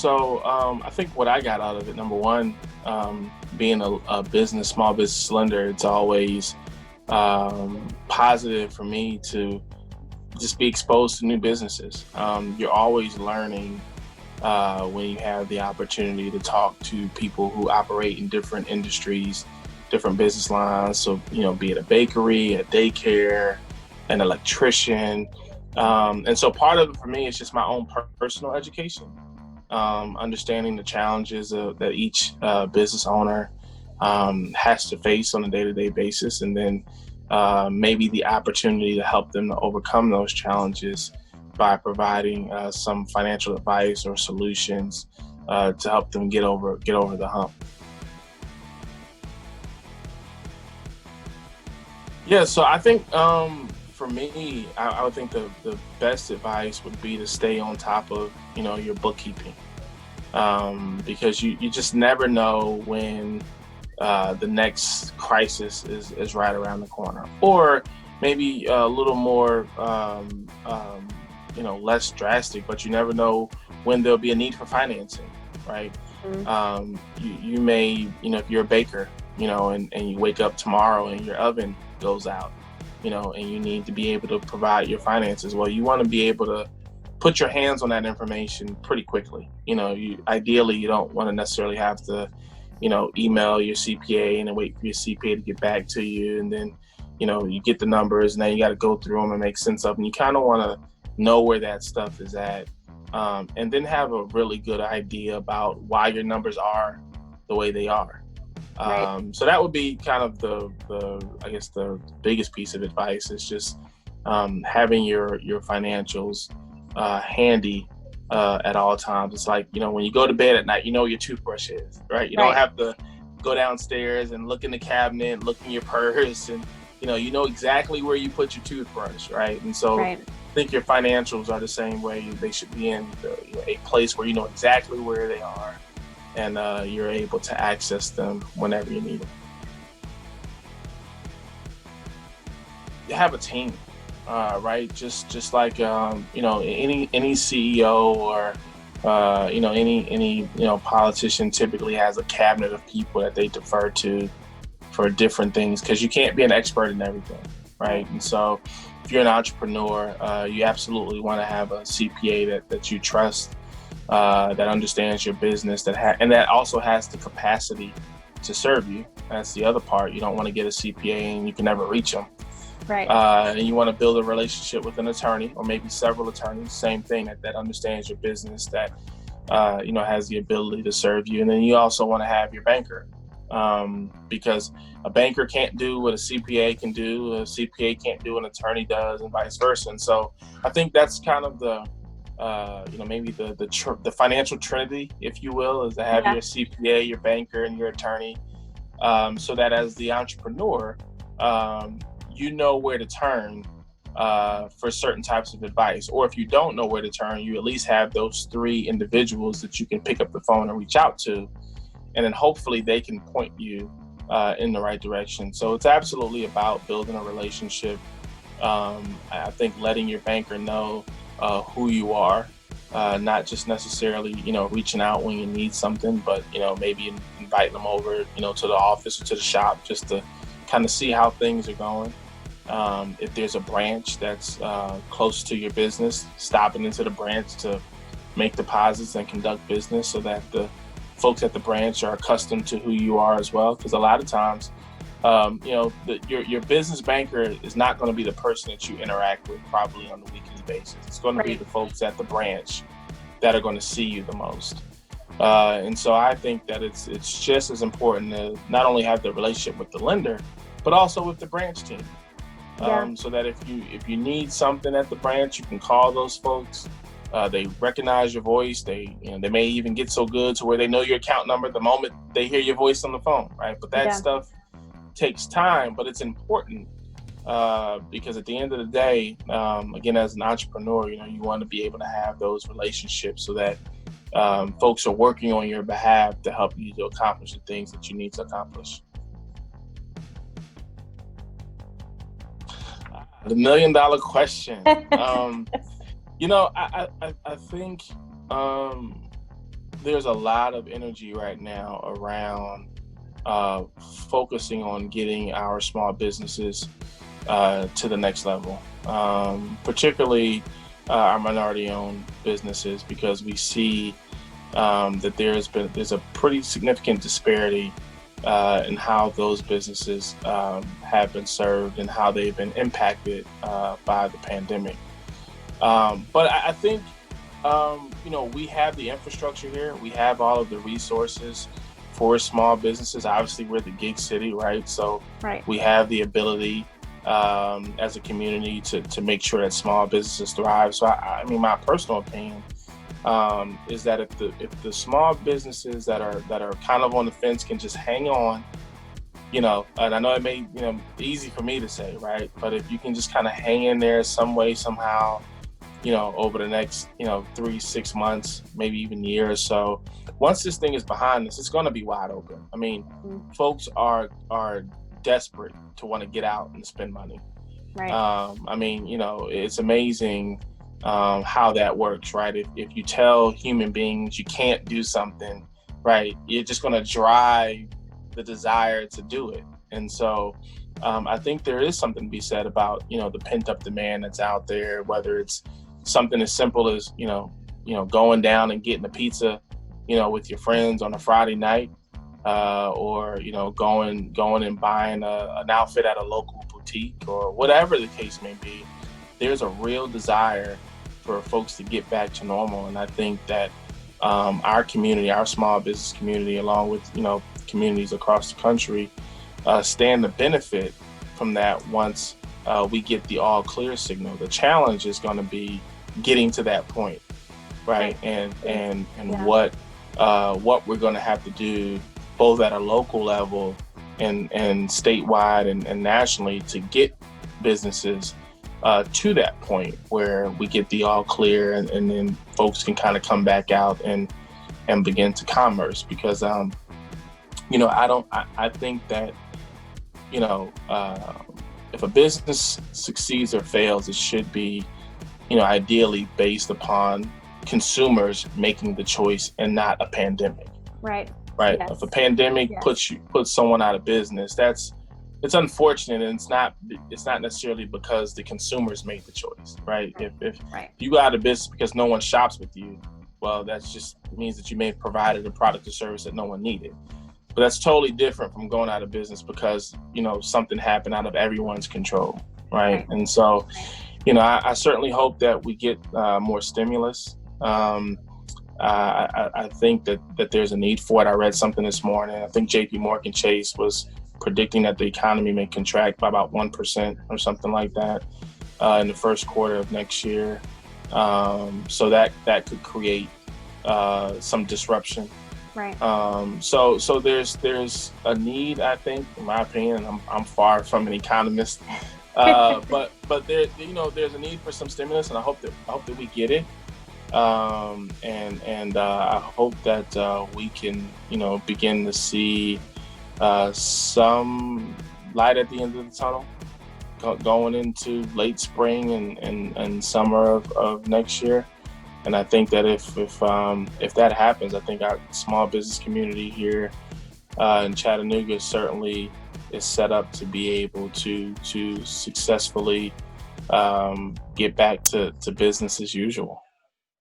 I think what I got out of it, number one, being a small business lender, it's always positive for me to just be exposed to new businesses. You're always learning when you have the opportunity to talk to people who operate in different industries, different business lines. So, be it a bakery, a daycare, an electrician. And so part of it for me is just my own personal education, understanding the challenges that each business owner has to face on a day-to-day basis, and then maybe the opportunity to help them to overcome those challenges by providing some financial advice or solutions to help them get over the hump. Yeah, so I think for me, I would think the best advice would be to stay on top of your bookkeeping, because you just never know when the next crisis is right around the corner, or maybe a little more less drastic, but you never know when there'll be a need for financing, right? Mm-hmm. You may, if you're a baker, and you wake up tomorrow and your oven goes out, and you need to be able to provide your finances. Well, you want to be able to put your hands on that information pretty quickly. Ideally, you don't want to necessarily have to, email your CPA and then wait for your CPA to get back to you. And then, you get the numbers and then you got to go through them and make sense of them. You kind of want to know where that stuff is at, and then have a really good idea about why your numbers are the way they are. Right. So that would be kind of the biggest piece of advice is just having your financials handy at all times. It's like, when you go to bed at night, your toothbrush is, right? You don't have to go downstairs and look in the cabinet, look in your purse, and you know exactly where you put your toothbrush, right? And so I think your financials are the same way. They should be in a place where you know exactly where they are, and you're able to access them whenever you need them. You have a team, right? Just like any CEO or any politician typically has a cabinet of people that they defer to for different things, because you can't be an expert in everything, right? And so if you're an entrepreneur, you absolutely want to have a CPA that you trust, that understands your business, and that also has the capacity to serve you. That's the other part. You don't want to get a CPA and you can never reach them. Right. And you want to build a relationship with an attorney, or maybe several attorneys, same thing, that understands your business, that has the ability to serve you. And then you also want to have your banker, because a banker can't do what a CPA can do, a CPA can't do what an attorney does, and vice versa. And so I think that's kind of the maybe the financial trinity, if you will, is to have your CPA, your banker, and your attorney, so that as the entrepreneur, you know where to turn for certain types of advice. Or if you don't know where to turn, you at least have those three individuals that you can pick up the phone and reach out to, and then hopefully they can point you in the right direction. So it's absolutely about building a relationship. I think letting your banker know who you are, not just necessarily, reaching out when you need something, but, maybe inviting them over, to the office or to the shop just to kind of see how things are going. If there's a branch that's close to your business, stopping into the branch to make deposits and conduct business, so that the folks at the branch are accustomed to who you are as well. Because a lot of times, your business banker is not going to be the person that you interact with probably on a weekly basis. It's going to be the folks at the branch that are going to see you the most. And so I think that it's just as important to not only have the relationship with the lender, but also with the branch team. So that if you need something at the branch, you can call those folks. They recognize your voice. They may even get so good to where they know your account number the moment they hear your voice on the phone, right? But that stuff takes time, but it's important, because at the end of the day, again, as an entrepreneur, you want to be able to have those relationships so that folks are working on your behalf to help you to accomplish the things that you need to accomplish. The $1 million question. I think there's a lot of energy right now around uh, focusing on getting our small businesses to the next level, particularly our minority-owned businesses, because we see that there's a pretty significant disparity in how those businesses have been served and how they've been impacted by the pandemic. But I think we have the infrastructure here. We have all of the resources for small businesses. Obviously, we're the gig city, right? So Right. we have the ability as a community to make sure that small businesses thrive. So I mean, my personal opinion is that if the small businesses that are kind of on the fence can just hang on, and I know it may easy for me to say, right? But if you can just kind of hang in there some way somehow, over the next 3 6 months, maybe even year or so, once this thing is behind us, it's going to be wide open. I mean, folks are desperate to want to get out and spend money. Right. I mean, it's amazing how that works, right? If you tell human beings you can't do something, right, you're just going to drive the desire to do it. And so I think there is something to be said about, the pent up demand that's out there, whether it's something as simple as, going down and getting a pizza, with your friends on a Friday night, or, going and buying an outfit at a local boutique or whatever the case may be. There's a real desire for folks to get back to normal. And I think that our community, our small business community, along with, communities across the country, stand to benefit from that once we get the all clear signal. The challenge is going to be getting to that point, right? And Yeah. what we're going to have to do, both at a local level and statewide and nationally, to get businesses to that point where we get the all clear, and then folks can kind of come back out and begin to commerce. Because I think that if a business succeeds or fails, it should be ideally based upon consumers making the choice and not a pandemic. Right. Right. Yes. If a pandemic Yes. puts someone out of business, it's unfortunate, and it's not necessarily because the consumers made the choice, right? If Right. you go out of business because no one shops with you, well, that just means that you may have provided a product or service that no one needed. But that's totally different from going out of business because something happened out of everyone's control, right? And so, I certainly hope that we get more stimulus. I think that there's a need for it. I read something this morning. I think JP Morgan Chase was predicting that the economy may contract by about 1% or something like that in the first quarter of next year. So that could create some disruption. Right. So there's a need, I think, in my opinion. I'm far from an economist, but there's a need for some stimulus, and I hope that we get it. And I hope that we can begin to see some light at the end of the tunnel going into late spring and summer of next year. And I think that if that happens, I think our small business community here in Chattanooga certainly is set up to be able to successfully get back to business as usual.